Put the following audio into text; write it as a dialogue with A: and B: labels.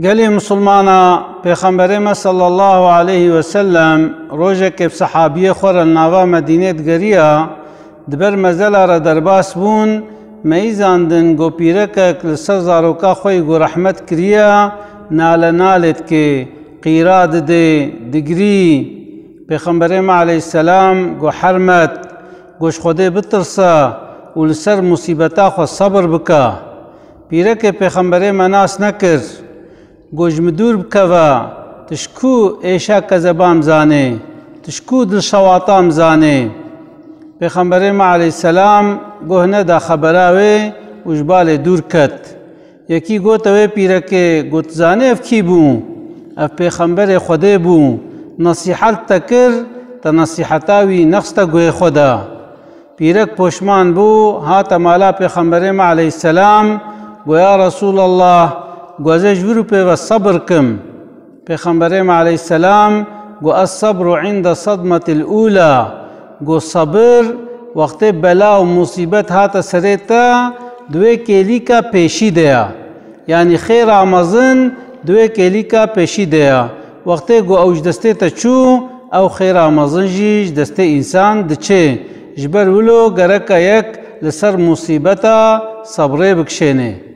A: گلی مسلمانا پیغمبر ما صلی الله علیه و سلم روزه که صحابیه خور نوا مدینه گریا دبر مزل را درباس بون میزاندن گو پیرک لسر زاروکا خوی گو رحمت کریا نالت که قیراد ده دگری پیغمبر ما علیه السلام گو حرمت گوش خوده بترسا و لسر مصیبتا خو صبر بکا پیرک پیغمبر ما ناس نکر گوش مدور بکوا تشکو ایشا کذبام زانه تشکو دل شواطام زانه پیغمبر ما علیه السلام گوهنه دا خبراوه وجبال دور کت یکی گوتوه پیرکه گوت زانه اف کی بو اف پیغمبر خوده بو نصیحت تکر تا نصیحتاوی نقص تا گوه خودا پیرک پوشمان بو ها مالا پیغمبر ما علیه السلام گو یا رسول الله گوزه جورو پی و صبر کم پیغمبر ما علیه السلام گو الصبر عند صدمة الاولا گو صبر وقت بلا و مصیبت هاتا سریتا دوی کلی کا پیشی دیا یعنی خیر آمازن دوی کلی کا پیشی دیا وقت گو اوج دسته تا چو او خیر آمازن جیج دسته انسان دچه جبر ولو گرکا یک لسر مصیبتا صبره بکشینه